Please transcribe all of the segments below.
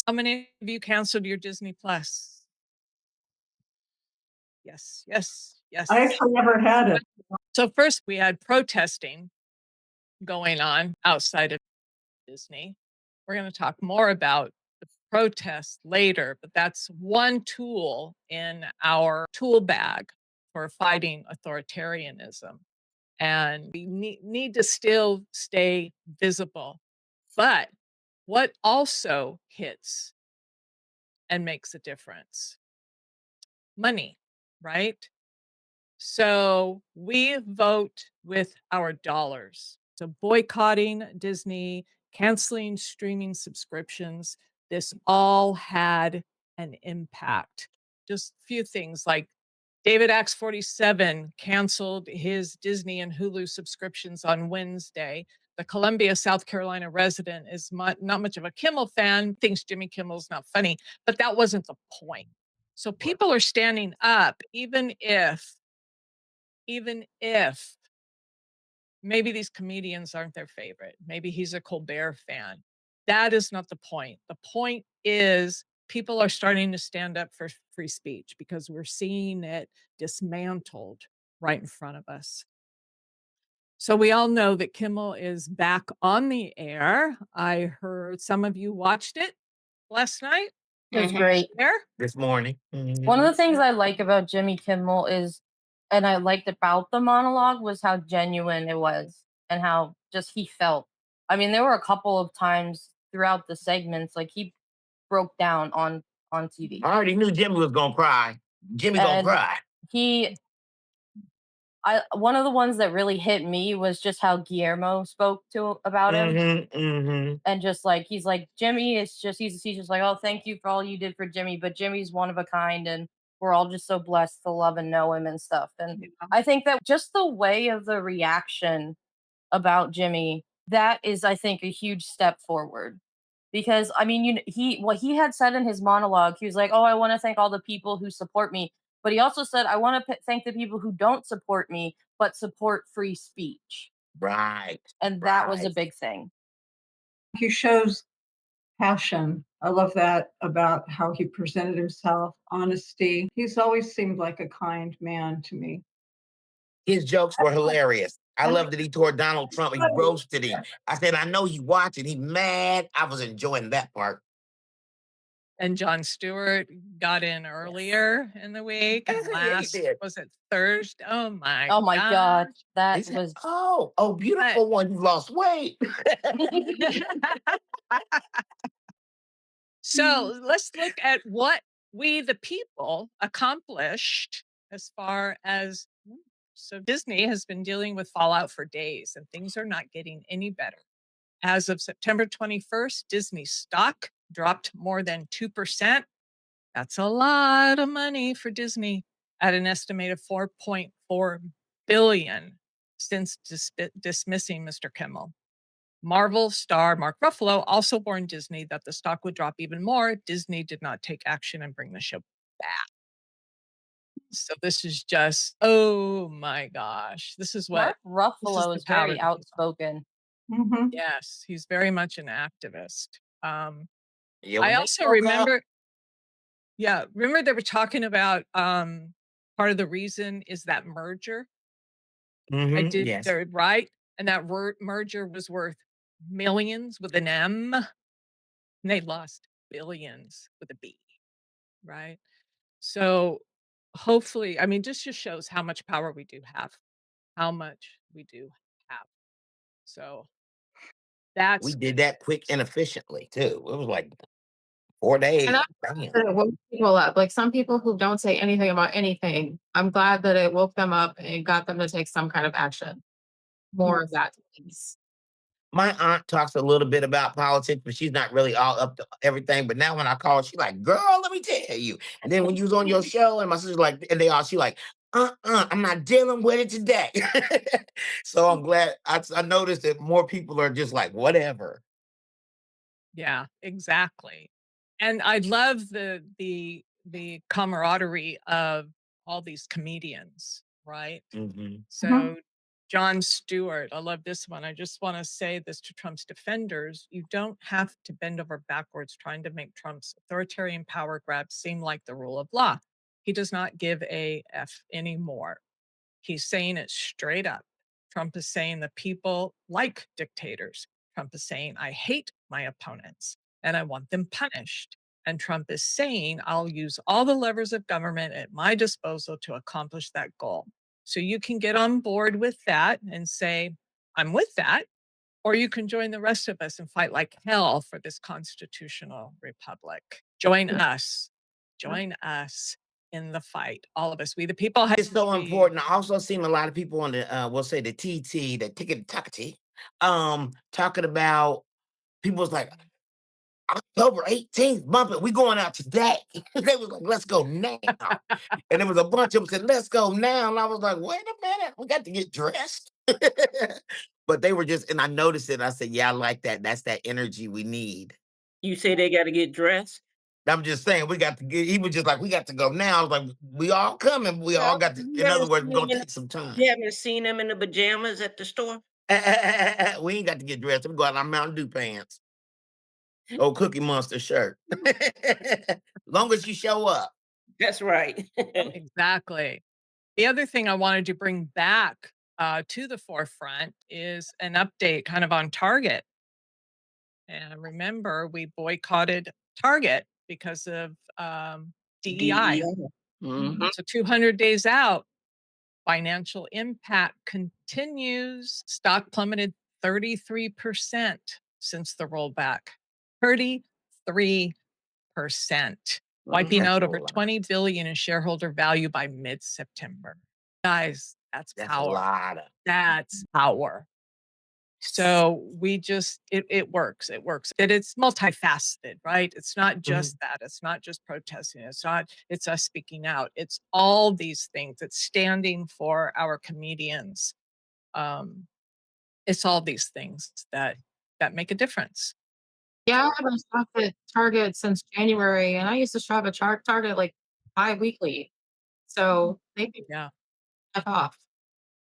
How many of you canceled your Disney Plus? Yes, yes, I yes. actually never had it. So first we had protesting going on outside of Disney. We're going to talk more about the protests later, but that's one tool in our tool bag for fighting authoritarianism. And we need to still stay visible. But what also hits and makes a difference? Money, right? So we vote with our dollars. So boycotting Disney, canceling streaming subscriptions, this all had an impact. Just a few things like David Axe 47 canceled his Disney and Hulu subscriptions on Wednesday. The Columbia, South Carolina resident is not much of a Kimmel fan, thinks Jimmy Kimmel's not funny, but that wasn't the point. So people are standing up, even if maybe these comedians aren't their favorite, maybe he's a Colbert fan. That is not the point. The point is people are starting to stand up for free speech because we're seeing it dismantled right in front of us. So we all know that Kimmel is back on the air. I heard some of you watched it last night. It was great. There? This morning. One of Mhm. the things I like about Jimmy Kimmel is, and I liked about the monologue, was how genuine it was and how just he felt. I mean, there were a couple of times throughout the segments, like he broke down on TV, I already knew Jimmy was gonna cry. Jimmy gonna and cry. he. I one of the ones that really hit me was just how Guillermo spoke to about him, Mm-hmm. and just like he's like Jimmy is just he's just like, oh, thank you for all you did for Jimmy, but Jimmy's one of a kind, and we're all just so blessed to love and know him and stuff. And I think that just the way of the reaction about Jimmy, that is, I think, a huge step forward. Because I mean, he what he had said in his monologue, he was like, "Oh, I want to thank all the people who support me," but he also said, "I want to thank the people who don't support me, but support free speech," Right. and that was a Right. big thing. He shows passion. I love that about how he presented himself, honesty. He's always seemed like a kind man to me. His jokes were hilarious. I love that he tore Donald Trump. He roasted him. I said, I know he's watching. He mad. I was enjoying that part. And Jon Stewart got in earlier in the week. And Yeah, he did. was it Thursday? Oh my Oh my god, gosh. He that said, was oh, But beautiful one. You lost weight. so let's look at what we, the people, accomplished as far as so Disney has been dealing with fallout for days and things are not getting any better. As of September 21st, Disney stock dropped more than 2%. That's a lot of money for Disney at an estimated 4.4 billion since dismissing Mr. Kimmel. Marvel star Mark Ruffalo also warned Disney that the stock would drop even more. Disney did not take action and bring the show back. So this is just, oh my gosh, Mark this is Ruffalo the is power of very the people. outspoken. Mhm. Yes, he's very much an activist. Yeah, I when they also broke up. remember, yeah, remember they were talking about part of the reason is that merger. I did Yes. they're right, and that merger was worth millions with an M, and they lost billions with a B, right? So hopefully, I mean, this just shows how much power we do have, how much we do have. So We that's did that quick and efficiently too. It was like 4 days. And I'm Bam. glad that it woke people up. Like some people who don't say anything about anything, I'm glad that it woke them up and got them to take some kind of action. More of that, please. My aunt talks a little bit about politics, but she's not really all up to everything. But now when I call her, she's like, girl, let me tell you. And then when you was on your show, and my sister's like, and she like, I'm not dealing with it today. So I'm glad I noticed that more people are just like, whatever. yeah, exactly. And I love the camaraderie of all these comedians, right? Hmm. So Jon Stewart, I love this one. I just want to say this to Trump's defenders. You don't have to bend over backwards trying to make Trump's authoritarian power grab seem like the rule of law. He does not give a F anymore. He's saying it straight up. Trump is saying the people like dictators. Trump is saying, I hate my opponents and I want them punished. And Trump is saying, I'll use all the levers of government at my disposal to accomplish that goal. So you can get on board with that and say, I'm with that. Or you can join the rest of us and fight like hell for this constitutional republic. Join us. Join us in the fight. All of us. We the people have It's so to important. I also seen a lot of people on the we'll say the TT, the ticket tuckety, talking about people was like October 18th, bump it. We going out today. They was like, let's go now. And there was a bunch of them said, let's go now. And I was like, wait a minute, we got to get dressed. But they were just, and I noticed it. I said, yeah, I like that. That's that energy we need. You say they got to get dressed? I'm just saying, we got to get, he was just like, we got to go now. I was like, we all coming. We all Well, got to, you in other haven't words, seen we're them going to in take some time. you haven't seen them in the pajamas at the store? We ain't got to get dressed. We go out in our Mountain Dew pants. Or Cookie Monster shirt. Long as you show up. That's right. exactly. The other thing I wanted to bring back to the forefront is an update kind of on Target. And remember, we boycotted Target because of DEI. DEI. Mhm. So 200 days out, financial impact continues. Stock plummeted 33% since the rollback. 33%, wiping Mhm. out That's a over lot. 20 billion in shareholder value by mid-September. Guys, that's That's a power. lot of. That's power. So we just it works. It works. It's multifaceted, right? It's not just that. It's not just protesting. It's us speaking out. It's all these things. It's standing for our comedians. Um, it's all these things that make a difference. Yeah, I haven't shopped at Target since January, and I used to shop at Target like bi-weekly. So they can Yeah. F off.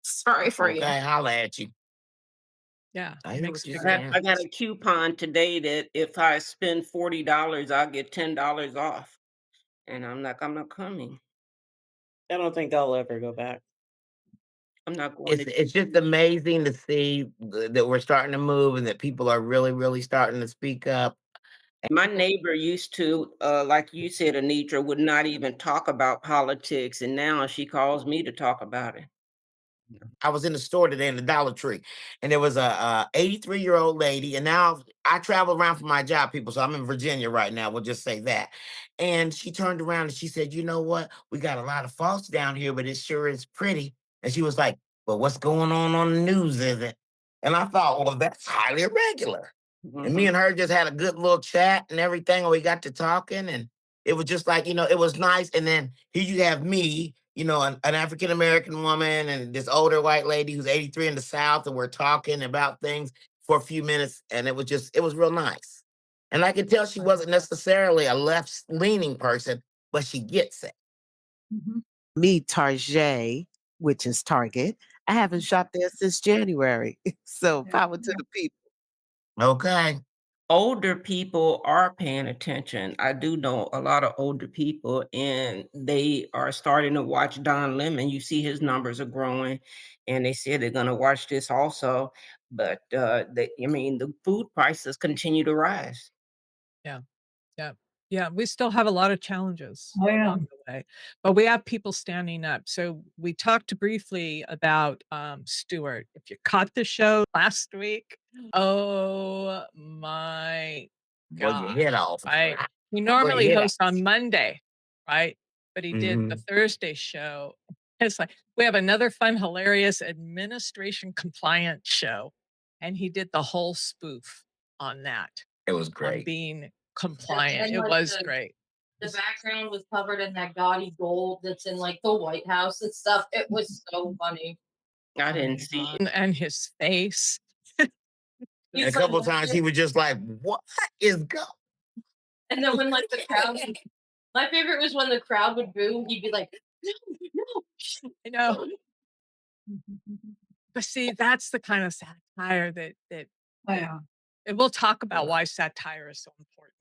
Sorry for you. Okay, holla at you. Yeah. I It hear makes what a you're big saying. I got a difference. coupon today that if I spend $40, I'll get $10 off. And I'm like, I'm not coming. I don't think I'll ever go back. I'm not going It's to. it's just amazing to see that we're starting to move and that people are really, really starting to speak up. My neighbor used to, like you said, Anitra, would not even talk about politics, and now she calls me to talk about it. I was in the store today in the Dollar Tree, and there was a 83-year-old lady. And now I travel around for my job, people. So I'm in Virginia right now. We'll just say that. And she turned around and she said, "You know what? We got a lot of faults down here, but it sure is pretty." And she was like, "Well, what's going on the news? Is it?" And I thought, well, that's highly irregular. And me Mhm. and her just had a good little chat and everything. And we got to talking, and it was just like, it was nice. And then here you have me, an African American woman and this older white lady who's 83 in the South, and we're talking about things for a few minutes. And it was real nice. And I could tell she wasn't necessarily a left leaning person, but she gets it. Mhm. Me, Target, which is Target. I haven't shopped there since January. So Yeah. power to the people. Okay. Older people are paying attention. I do know a lot of older people, and they are starting to watch Don Lemon. You see his numbers are growing, and they said they're going to watch this also. But the food prices continue to rise. Yeah. Yeah. Yeah. We still have a lot of challenges Oh, yeah. along the way, but we have people standing up. So we talked briefly about Stewart. If you caught the show last week, oh my Boy, your gosh, head off. right? He Boy, your normally head off. hosts on Monday, right? But he did the Mhm. Thursday show. It's like we have another fun, hilarious administration compliance show. And he did the whole spoof on that, It was on great. being compliant. It like was great. the background was covered in that gaudy gold that's in like the White House and stuff. It was so funny. I Oh didn't my see god. it. And his face. And a He's like, couple of times he was just like, what is going? and then when like the crowd, my favorite was when the crowd would boo, he'd be like, no, no. I know. But see, that's the kind of satire that Yeah. and we'll talk about why satire is so important.